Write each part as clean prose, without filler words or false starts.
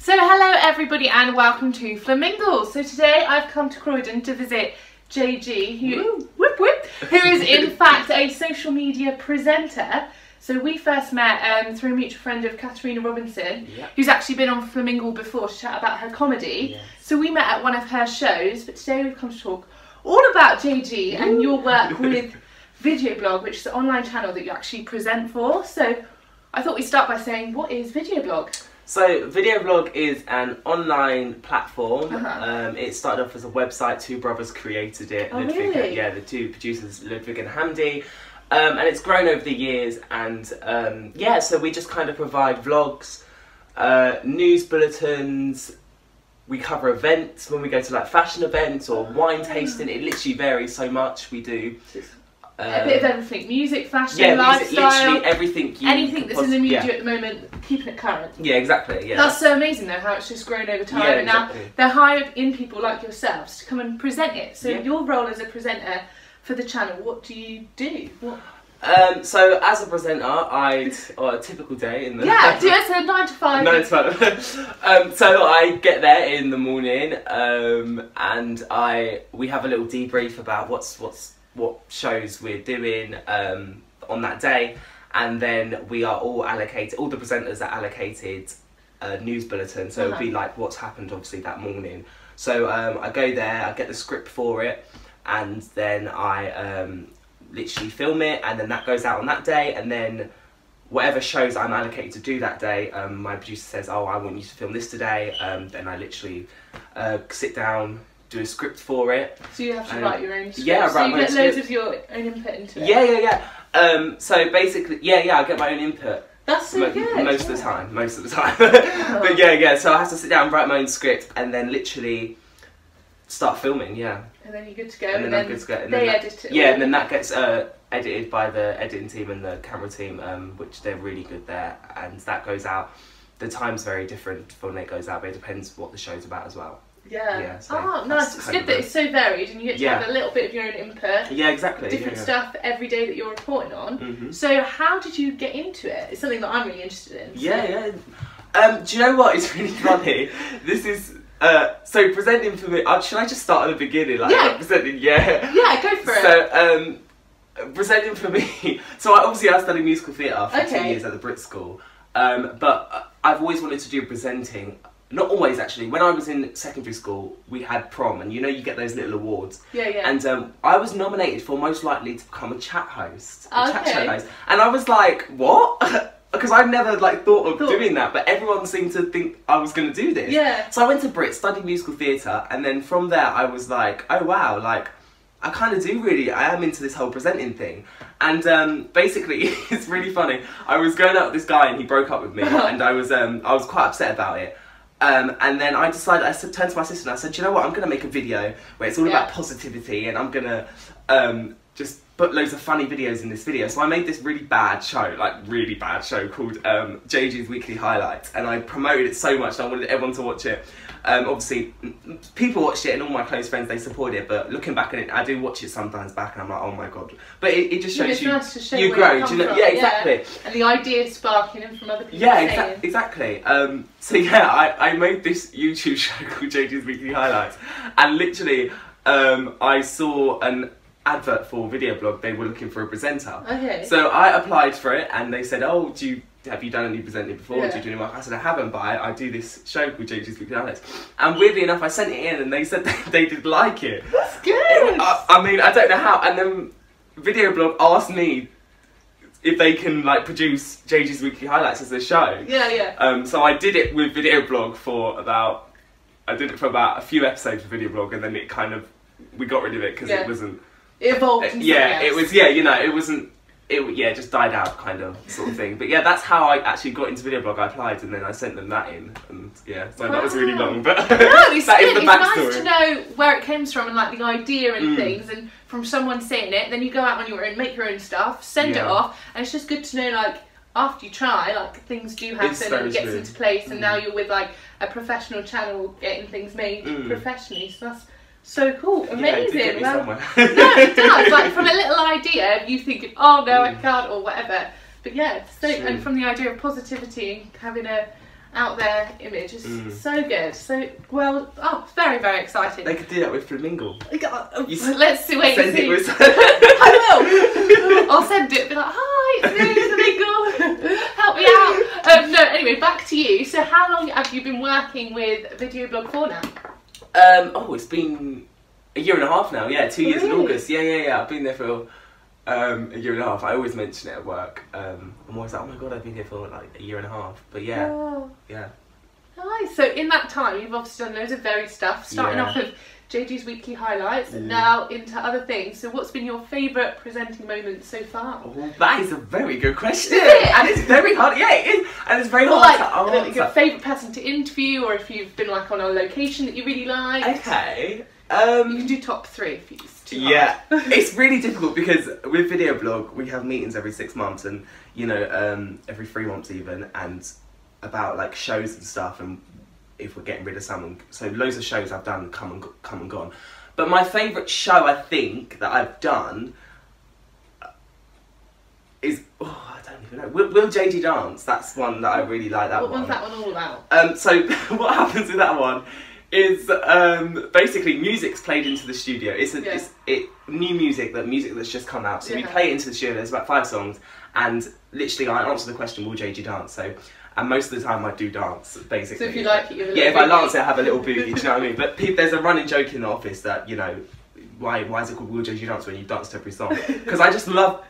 So hello everybody and welcome to Flamingle. So today I've come to Croydon to visit JG, who is in fact a social media presenter. So we first met through a mutual friend of Katharina Robinson, who's actually been on Flamingle before to chat about her comedy. Yes. So we met at one of her shows, but today we've come to talk all about JG and your work with Videoblog, which is an online channel that you actually present for. So I thought we'd start by saying, what is Videoblog? So Videoblog is an online platform. It started off as a website. Two brothers created it. Oh, really? Yeah, the two producers, Ludwig and Hamdi. And it's grown over the years. And yeah, so we just kind of provide vlogs, news bulletins. We cover events when we go to like fashion events or wine tasting. It literally varies so much. We do. A bit of everything, music, fashion, yeah, lifestyle, literally everything. Anything that's in the media at the moment, keeping it current. Yeah, exactly. Yeah, that's so amazing though, how it's just grown over time, and now they're hired in people like yourselves to come and present it. So your role as a presenter for the channel, what do you do? What? So as a presenter, or a typical day in the it's a 9 to 5. 9 to 5. So I get there in the morning, and we have a little debrief about what shows we're doing on that day, and then we are all allocated. All the presenters are allocated a news bulletin, so it'll be like what's happened obviously that morning. So I go there, I get the script for it, and then I literally film it, and then that goes out on that day, and then whatever shows I'm allocated to do that day, my producer says, oh, I want you to film this today, then I literally sit down, do a script for it. So you have to write your own script? Yeah, I write my own script. So you get loads of your own input into it? Yeah. So basically, I get my own input. That's so good. Most of the time. But yeah, so I have to sit down and write my own script and then literally start filming, And then you're good to go, and then I'm good to go. And they then edit it. Yeah, and then that gets edited by the editing team and the camera team, which they're really good there, and that goes out. The time's very different from when it goes out, but it depends what the show's about as well. So nice. It's good that it's so varied and you get to have a little bit of your own input. Yeah, exactly. Different stuff every day that you're reporting on. So how did you get into it? It's something that I'm really interested in. So. Do you know what? It's really funny. This is so presenting for me. Should I just start at the beginning? Like presenting. Yeah, go for it. So presenting for me. So I studied musical theatre for 2 years at the Brit School. But I've always wanted to do presenting. Not always, actually. When I was in secondary school, we had prom, and you get those little awards. And I was nominated for most likely to become a chat host, chat show host, and I was like, what? Because I'd never thought of doing that, but everyone seemed to think I was going to do this. So I went to Brit, studied musical theatre, and then from there I was like, oh wow, I kind of do really, I am into this whole presenting thing. And basically, it's really funny. I was going out with this guy and he broke up with me, and I was quite upset about it. And then I decided, I turned to my sister and I said, you know what, I'm going to make a video where it's all about positivity, and I'm going to just put loads of funny videos in this video. So I made this really bad show called JG's Weekly Highlights, and I promoted it so much and I wanted everyone to watch it. Obviously, people watched it and all my close friends, they supported it, but looking back at it, I do watch it sometimes back and I'm like, oh my god. But it just shows nice to show you grow, do you know? Yeah, exactly. And the idea sparking in from other people. Yeah, exactly. So yeah, I made this YouTube show called JG's Weekly Highlights, and literally I saw an advert for Videoblog. They were looking for a presenter. So I applied for it and they said, oh, have you done any presenting before? Do you do any work? I said, I haven't, but I do this show called JG's Weekly Highlights. And weirdly enough, I sent it in and they said they did like it. That's good. I mean, I don't know how. And then Videoblog asked me if they can produce JG's Weekly Highlights as a show. So I did it with Videoblog for about a few episodes of Videoblog, and then we got rid of it because it wasn't. It evolved. It was. It wasn't. It just died out, sort of thing. But yeah, that's how I actually got into Videoblog. I applied and then I sent them that in, and so that was really long. But that is the backstory. It's nice to know where it comes from and the idea and things, and from someone saying it, then you go out on your own, make your own stuff, send it off, and it's just good to know after you try, things do happen and it gets into place, and now you're with a professional channel getting things made professionally. So that's so cool, amazing. It did get me somewhere. No, it does. From a little idea, you think, oh no, I can't, or whatever. But yeah, so and from the idea of positivity and having a out there image. It's so good. So, well, very, very exciting. They could do that with Flamingo. Let's see, wait, send see. it with... I will. I'll send it, be like, hi, it's me, Flamingo. Help me out. No, anyway, back to you. So how long have you been working with Videoblog for now? It's been a year and a half now. Yeah, 2 years in August. Yeah. I've been there for a year and a half. I always mention it at work. I'm always like, oh my god, I've been here for like a year and a half. But yeah. Nice. So in that time, you've obviously done loads of varied stuff, starting off with JG's weekly highlights and now into other things. So what's been your favourite presenting moment so far? Oh, that is a very good question. And it's very hard. Yeah, it is. And it's very hard to answer. Your favourite person to interview, or if you've been like on a location that you really like. Okay. You can do top 3 if it's too hard. It's really difficult because with Videoblog we have meetings every 6 months and every 3 months even, and about like shows and stuff, and if we're getting rid of someone. So loads of shows I've done come and gone. But my favourite show I think that I've done is I don't even know. Will JG Dance? That's one that I really like. What one's that one all about? So what happens with that one is basically music's played into the studio. It's new music that's just come out. So we play it into the studio. There's about 5 songs, and literally I answer the question, will JG dance? And most of the time I do dance, basically. So if you like it, you have a if I dance it, I have a little boogie, do you know what I mean? But there's a running joke in the office that, why is it called Will JG Dance when you dance to every song? Because I just love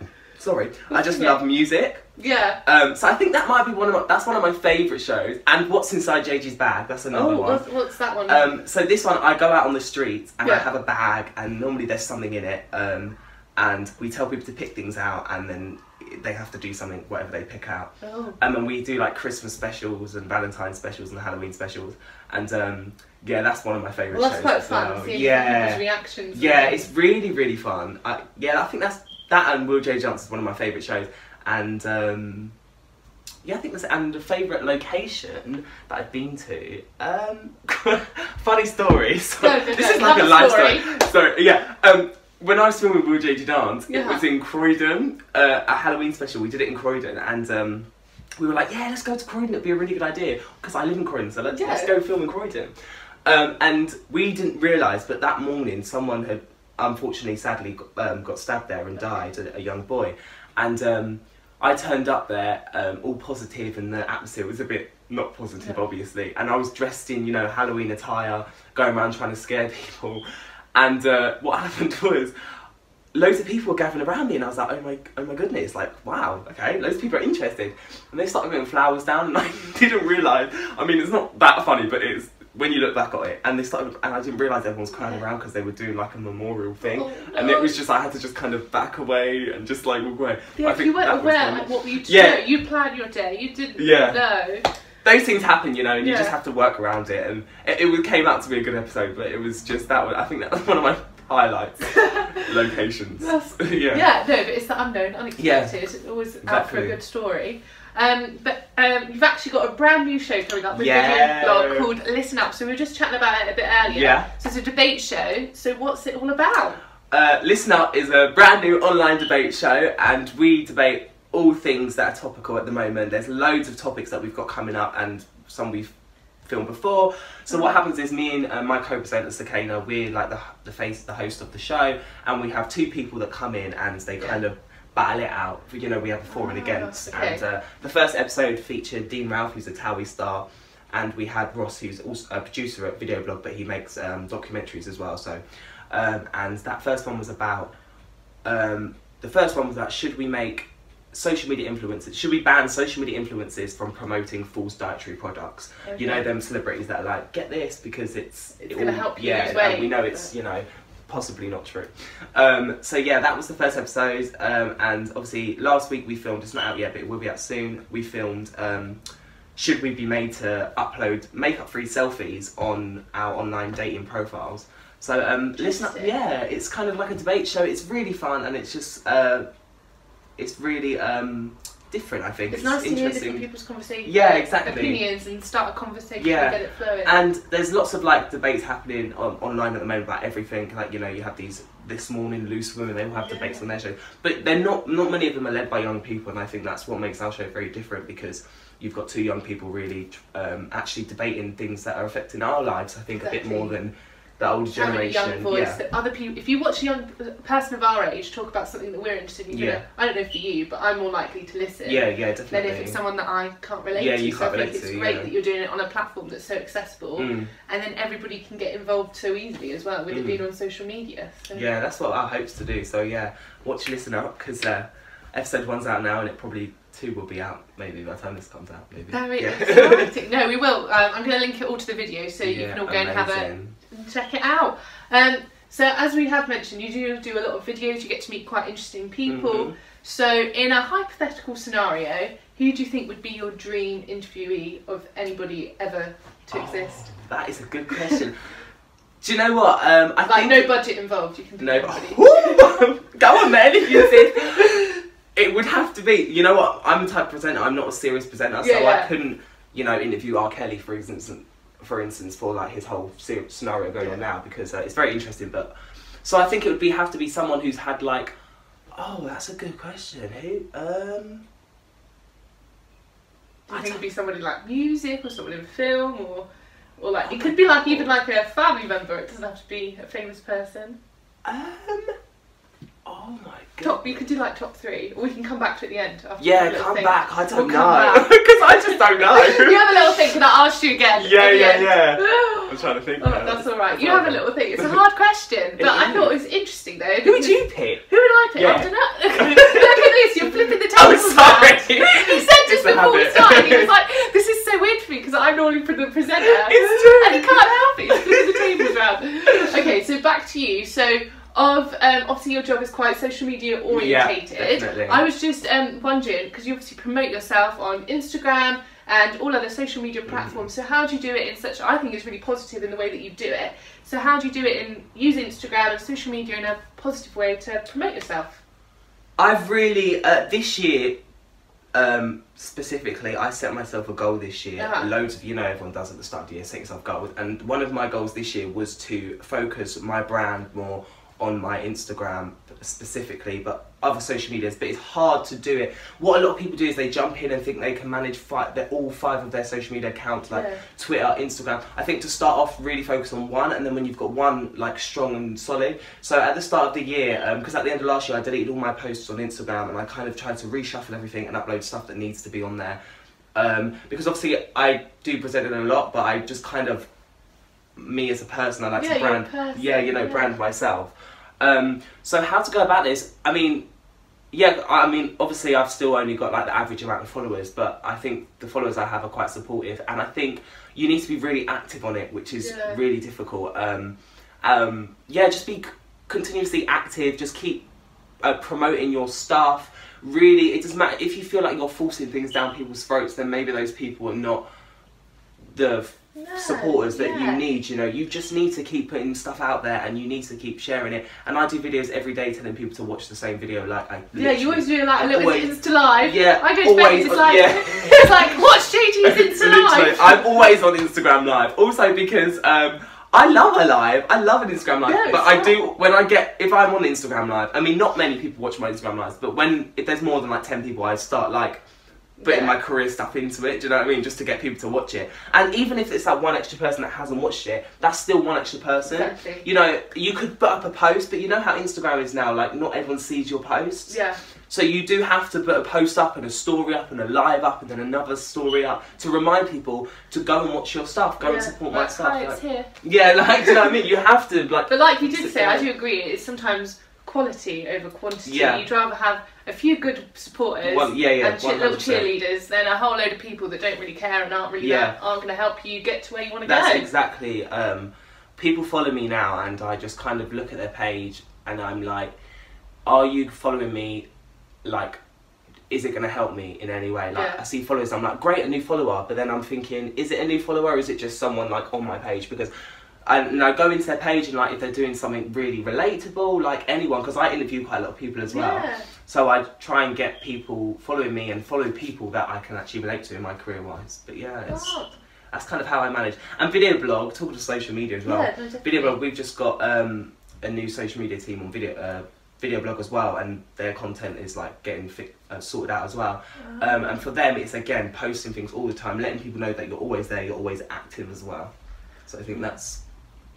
love music. Yeah. So I think that might be one of my favourite shows. And What's Inside JG's Bag, that's another one. What's that one? So this one, I go out on the street and I have a bag, and normally there's something in it, and we tell people to pick things out, and then they have to do something, whatever they pick out. And we do like Christmas specials and Valentine's specials and Halloween specials, and that's one of my favourite shows. That's quite fun, seeing people's reactions. Yeah, it's really, really fun. I think that and Will J. Dance is one of my favourite shows, and I think that's it. And the favourite location that I've been to, funny story. So, this is like a life story. So when I was filming Will JG Dance, it was in Croydon, a Halloween special. We did it in Croydon, and we were like, let's go to Croydon, it'd be a really good idea, because I live in Croydon, so let's go film in Croydon. And we didn't realise, but that morning someone had unfortunately, sadly, got stabbed there and died, a young boy. And I turned up there all positive, and the atmosphere was a bit not positive, obviously. And I was dressed in, Halloween attire, going around trying to scare people. And what happened was, loads of people were gathering around me, and I was like, oh my goodness, like, wow, okay, loads of people are interested. And they started putting flowers down, and I didn't realise, it's not that funny, but it's, when you look back at it, and I didn't realise everyone was crowding around because they were doing like a memorial thing, and it was just, I had to just kind of back away and just like walk away. Yeah, if you weren't aware, like, what were you doing? You planned your day, you didn't know. Those things happen, and you just have to work around it, and it came out to be a good episode, but it was just I think that was one of my highlights. Locations. No, but it's the unknown, unexpected. It's always out for a good story. But you've actually got a brand new show coming up with Videoblog called Listen Up. So we were just chatting about it a bit earlier. So it's a debate show. So what's it all about? Listen Up is a brand new online debate show, and we debate all things that are topical at the moment. There's loads of topics that we've got coming up, and some we've filmed before. So what happens is, me and my co-presenter Sakina, we're like the host of the show, and we have 2 people that come in and they kind of battle it out. We have a for and against. And the first episode featured Dean Ralph, who's a Towie star, and we had Ross, who's also a producer at Videoblog, but he makes documentaries as well. So and that first one was about should we make social media influencers, should we ban social media influencers from promoting false dietary products? Them celebrities that are like, get this because it's going to help you lose weight. And we know it's possibly not true. So that was the first episode, and obviously last week we filmed, it's not out yet but it will be out soon, we filmed should we be made to upload makeup-free selfies on our online dating profiles. So listen up, it's kind of like a debate show. It's really fun, and it's just it's really different, I think. It's nice to hear different people's conversations, opinions, and start a conversation and get it flowing. And there's lots of like debates happening online at the moment about everything. Like, you have these This Morning, Loose Women, they all have debates on their show. But they're not many of them are led by young people, and I think that's what makes our show very different, because you've got two young people really actually debating things that are affecting our lives, I think, a bit more than the older generation. Having a young voice that other people, if you watch a young person of our age talk about something that we're interested in, I don't know for you, but I'm more likely to listen. Yeah, definitely. Than if it's someone that I can't relate to. You can't relate to. I think it's great that you're doing it on a platform that's so accessible, and then everybody can get involved so easily as well with it being on social media. So. Yeah, that's what our hope's to do. So yeah, watch Listen Up, because episode 1's out now, and it probably 2 will be out maybe by the time this comes out. Maybe. Very exciting. No, we will. I'm going to link it all to the video, so you can all go and have a check it out. So as we have mentioned, you do a lot of videos, you get to meet quite interesting people. So in a hypothetical scenario, who do you think would be your dream interviewee of anybody ever to exist? That is a good question. Do you know what? I think no budget involved, you can do anybody. Go on then, if you insist. It would have to be, you know what, I'm the type of presenter, I'm not a serious presenter, so I couldn't, interview R. Kelly, for instance, for like his whole scenario going on now, because it's very interesting. But so I think it would have to be someone who's had like, oh, that's a good question. Who? Do you think it'd be somebody like music, or someone in film, or like it could be like even like a family member? It doesn't have to be a famous person. Oh my god. You could do like top 3, or we can come back to it at the end. Yeah, come back. I don't know. Because I just don't know. You have a little think, and I'll ask you again. Yeah. I'm trying to think. That's alright. You have a little think. It's a hard question, but I thought it was interesting though. Who would you pick? Who would I pick? I don't know. Look at this, you're flipping the tables. Oh, sorry. He said just before we started, he was like, this is so weird for me, because I'm normally the presenter. It's true. And he can't help it. He's flipping the tables around. Okay, so back to you. So, obviously your job is quite social media orientated. Yeah, definitely. I was just wondering, because you obviously promote yourself on Instagram and all other social media platforms, so how do you do it in such, I think it's really positive in the way that you do it, so how do you do it in using Instagram and social media in a positive way to promote yourself? I've really, this year, specifically, I set myself a goal this year. Loads of, everyone does at the start of the year, set yourself goals, and one of my goals this year was to focus my brand more on my Instagram specifically, but other social medias, but it's hard to do it. What a lot of people do is they jump in and think they can manage all 5 of their social media accounts, like Twitter, Instagram. I think to start off, really focus on one, and then when you've got one like strong and solid. So at the start of the year, because at the end of last year I deleted all my posts on Instagram, and I kind of tried to reshuffle everything and upload stuff that needs to be on there. Because obviously I do present it a lot, but I just kind of, me as a person, I like to brand, brand myself. So how to go about this? I mean, obviously I've still only got like the average amount of followers, but I think the followers I have are quite supportive, and I think you need to be really active on it, which is really difficult. Just be continuously active, just keep promoting your stuff. Really, it doesn't matter if you feel like you're forcing things down people's throats, then maybe those people are not the supporters that you need. You just need to keep putting stuff out there, and you need to keep sharing it. And I do videos every day telling people to watch the same video. You always do like a little Insta live. I go to bed, it's like it's like watch JG's Insta live. I'm always on Instagram live, also because I love a live. I love an Instagram live, but I do if I'm on Instagram live. I mean, not many people watch my Instagram lives, but if there's more than like 10 people, I start like putting my career stuff into it, do you know what I mean? Just to get people to watch it. And even if it's that one extra person that hasn't watched it, that's still one extra person. Exactly. You could put up a post, but you know how Instagram is now, like not everyone sees your posts. Yeah. So you do have to put a post up and a story up and a live up and then another story up to remind people to go and watch your stuff, go and support my stuff. Hi, it's here. Yeah, do you know what I mean? You have to But like you did say, I do agree, it's sometimes quality over quantity. You'd rather have a few good supporters and little cheerleaders than a whole load of people that don't really care and aren't going to help you get to where you want to go. That's exactly. People follow me now, and I just kind of look at their page and I'm like, are you following me? Like, is it going to help me in any way? Like, I see followers, I'm like, great, a new follower, but then I'm thinking, is it a new follower, or is it just someone like on my page? Because I go into their page, and like if they're doing something really relatable, like anyone, because I interview quite a lot of people as well. So I try and get people following me and follow people that I can actually relate to in my career wise. But that's kind of how I manage. And video blog, talking to social media as well. Video blog, we've just got a new social media team on video blog as well, and their content is like getting sorted out as well. And for them, it's again posting things all the time, letting people know that you're always there, you're always active as well. So I think that's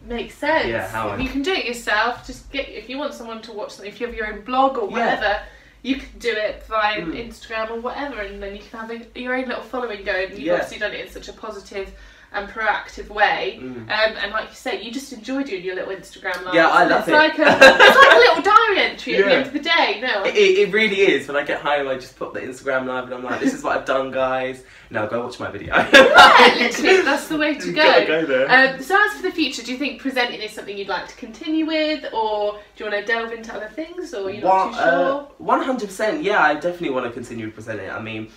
makes sense. Yeah, if you can do it yourself, just if you want someone to watch something, if you have your own blog or whatever, you can do it via Instagram or whatever, and then you can have your own little following going. You've obviously done it in such a positive and proactive way, and like you say, you just enjoy doing your little Instagram lives. Yeah, I love it. It's like a little diary entry at the end of the day. No, it really is. When I get home, I just put the Instagram live, and I'm like, "This is what I've done, guys. Now go watch my video." Yeah, literally, that's the way to go. Gotta go there. So as for the future, do you think presenting is something you'd like to continue with, or do you want to delve into other things, or you're not too sure? 100%. Yeah, I definitely want to continue presenting. I mean,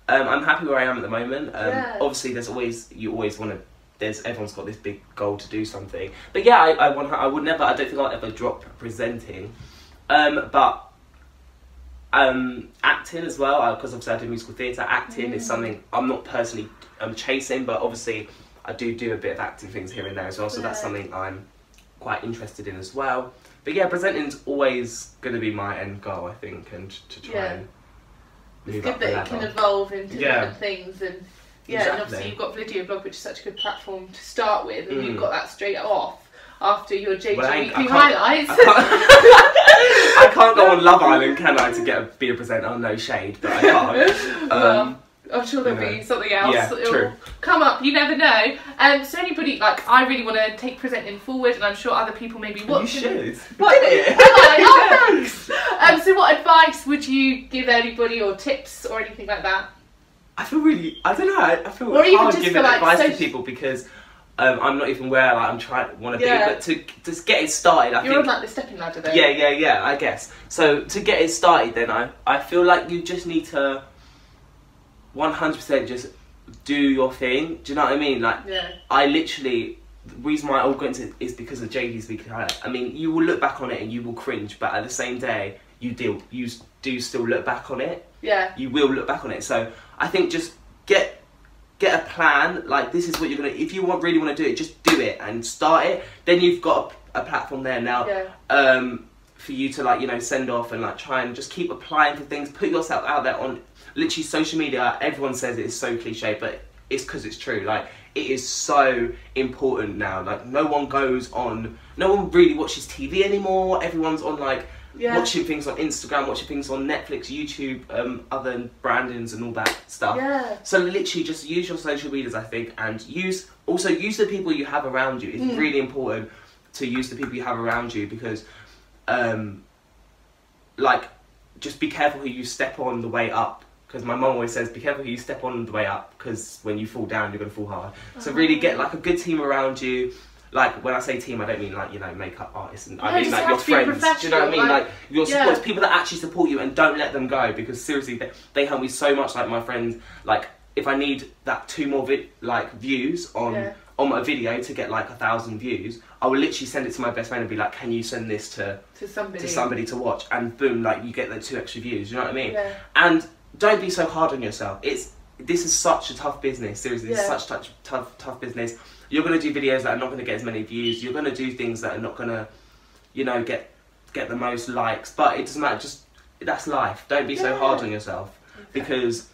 I'm happy where I am at the moment. Obviously, you always want to. Everyone's got this big goal to do something. But yeah, I don't think I'll ever drop presenting. But acting as well, because obviously I do musical theatre. Acting is something I'm not personally chasing, but obviously I do a bit of acting things here and there as well. So that's something I'm quite interested in as well. But yeah, presenting's always going to be my end goal, I think, and to try and. It's good that it can evolve into different things, and and obviously you've got video blog, which is such a good platform to start with, and you've got that straight off after your JG weekly highlights. I can't go on Love Island, can I, to be a presenter? No shade, but I can't. Well, I'm sure there'll be something else that'll come up, you never know. So anybody, like, I really want to take presenting forward, and I'm sure other people may be watching. You should. Thanks. So what advice would you give anybody, or tips, or anything like that? I feel really, I don't know, I feel or hard giving advice to people, because I'm not even where I'm want to be, but to just get it started, I think... You're on like the stepping ladder though. Yeah, I guess. So to get it started then, I feel like you just need to 100% just do your thing. Do you know what I mean? Like, I literally, the reason why I all got into it is because of JD's weekly highlight. I mean, you will look back on it and you will cringe, but at the same day, you do still look back on it. Yeah. You will look back on it. So I think just get a plan. Like, this is what you're gonna. If you really want to do it, just do it and start it. Then you've got a platform there now. For you to, like, you know, send off and like try and just keep applying for things. Put yourself out there on literally social media. Everyone says it is so cliche, but it's because it's true. Like, it is so important now. Like, no one really watches TV anymore. Everyone's on like watching things on Instagram, watching things on Netflix, YouTube, other brandings and all that stuff. So literally just use your social medias, I think, and use the people you have around you. It's really important to use the people you have around you, because like, just be careful who you step on the way up. Because my mum always says, be careful who you step on the way up, because when you fall down, you're going to fall hard. So really get like a good team around you. Like, when I say team, I don't mean like, you know, makeup artists, and I mean like your friends. Do you know what I mean? Like your supporters, people that actually support you, and don't let them go, because seriously, they help me so much. Like my friends, like if I need that 2 more views on my video to get like 1,000 views, I will literally send it to my best friend and be like, can you send this to somebody to watch? And boom, like you get the 2 extra views. You know what I mean? And don't be so hard on yourself. This is such a tough business. Seriously, it's such tough business. You're going to do videos that are not going to get as many views. You're going to do things that are not going to, you know, get the most likes. But it doesn't matter. Just, that's life. Don't be so hard on yourself. Because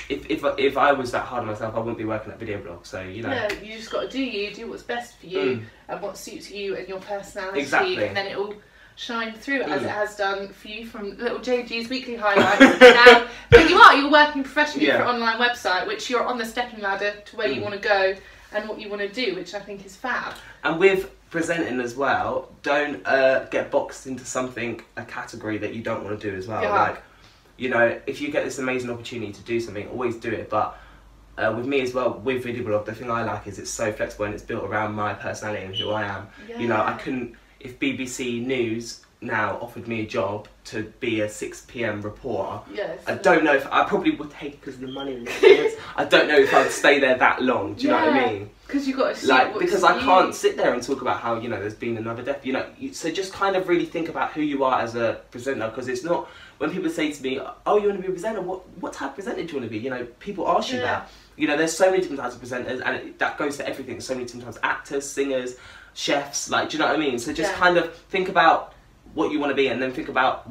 if I was that hard on myself, I wouldn't be working at video blog. So, you know. Yeah, you just got to do you. Do what's best for you and what suits you and your personality. Exactly. And then it will shine through as it has done for you from little JG's weekly highlights. Now, but you're working professionally for an online website, which you're on the stepping ladder to where you want to go and what you want to do, which I think is fab. And with presenting as well, don't get boxed into a category that you don't want to do as well. Like, you know, if you get this amazing opportunity to do something, always do it. But with me as well, with video blog, the thing I like is it's so flexible and it's built around my personality and who I am. You know, I couldn't, if BBC News now offered me a job to be a 6 PM reporter, I don't know if I probably would take it because of the money and the experience. I don't know if I'd stay there that long. Do you know what I mean? Because you've got to see because I can't sit there and talk about how, you know, there's been another death. You know, so just kind of really think about who you are as a presenter, because it's not, when people say to me, oh, you want to be a presenter, what type of presenter do you want to be? You know, people ask you that. You know, there's so many different types of presenters, and that goes to everything. So many different types of actors, singers, chefs. Like, do you know what I mean? So just kind of think about what you want to be, and then think about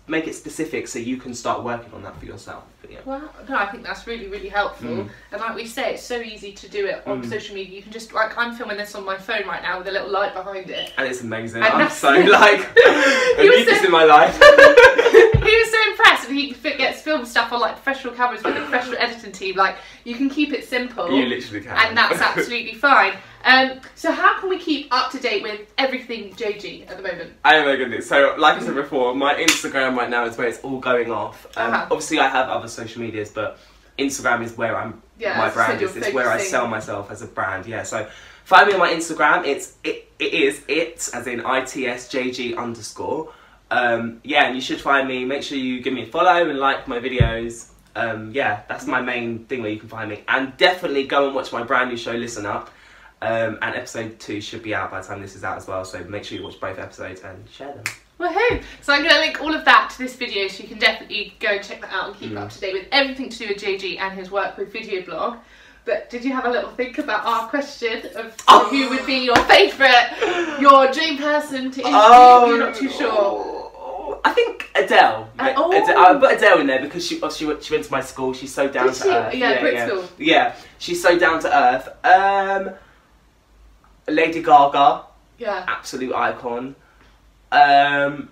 make it specific so you can start working on that for yourself. But yeah. Well, no, I think that's really, really helpful. And like we say, it's so easy to do it on social media. You can just, like, I'm filming this on my phone right now with a little light behind it. And it's amazing. And I'm so like, I need this in my life. He was so impressed, and he gets film stuff on like professional cameras with a professional editing team. Like, you can keep it simple. You literally can. And that's absolutely fine. So how can we keep up to date with everything JG at the moment? Oh my goodness. So like I said before, my Instagram right now is where it's all going off. Obviously I have other social medias, but Instagram is where my brand is. It's where I sell myself as a brand. Yeah. So find me on my Instagram. It is as in ITSJG_. Yeah, and you should find me. Make sure you give me a follow and like my videos. Yeah, that's my main thing where you can find me. And definitely go and watch my brand new show, Listen Up. And episode 2 should be out by the time this is out as well, so make sure you watch both episodes and share them. Woohoo! So I'm going to link all of that to this video, so you can definitely go and check that out and keep up to date with everything to do with JG and his work with video blog. But did you have a little think about our question of who would be your favourite, your dream person to interview if you're not too sure? I think Adele. I put Adele in there because she went to my school. She's so down to earth. Yeah, Brit school. Yeah, she's so down to earth. Lady Gaga. Yeah. Absolute icon. Rebel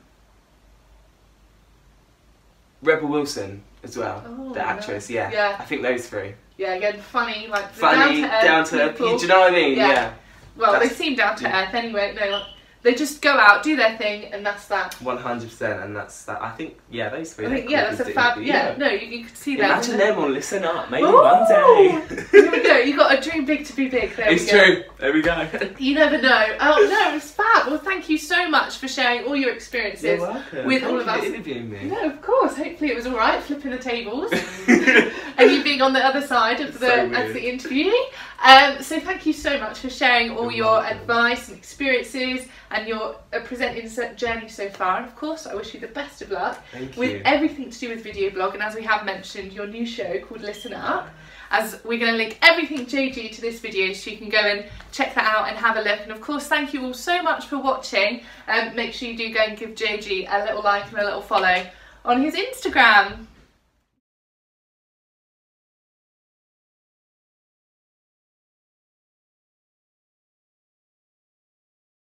Wilson as well. The actress. Yeah. I think those three. Yeah, again, funny, like funny, down to earth. Do you know what I mean? Yeah. Well, they seem down to earth anyway. No, they just go out, do their thing, and that's that. 100%, and that's that. I think, those three. I think, that's a fab. Yeah, no, you could see that. Imagine them on Listen Up, maybe one day. Here we go. You got a dream big to be big. It's true. There we go. You never know. Oh no, it's fab. Well, thank you so much for sharing all your experiences with all of us. Interviewing me. No, of course. Hopefully, it was all right. Flipping the tables, and you being on the other side of as the interviewee. So thank you so much for sharing all your advice and experiences and your presenting journey so far. And of course, I wish you the best of luck with everything to do with video blog, and as we have mentioned, your new show called Listen Up. As we're going to link everything JG to this video, so you can go and check that out and have a look. And of course, thank you all so much for watching. Make sure you do go and give JG a little like and a little follow on his Instagram.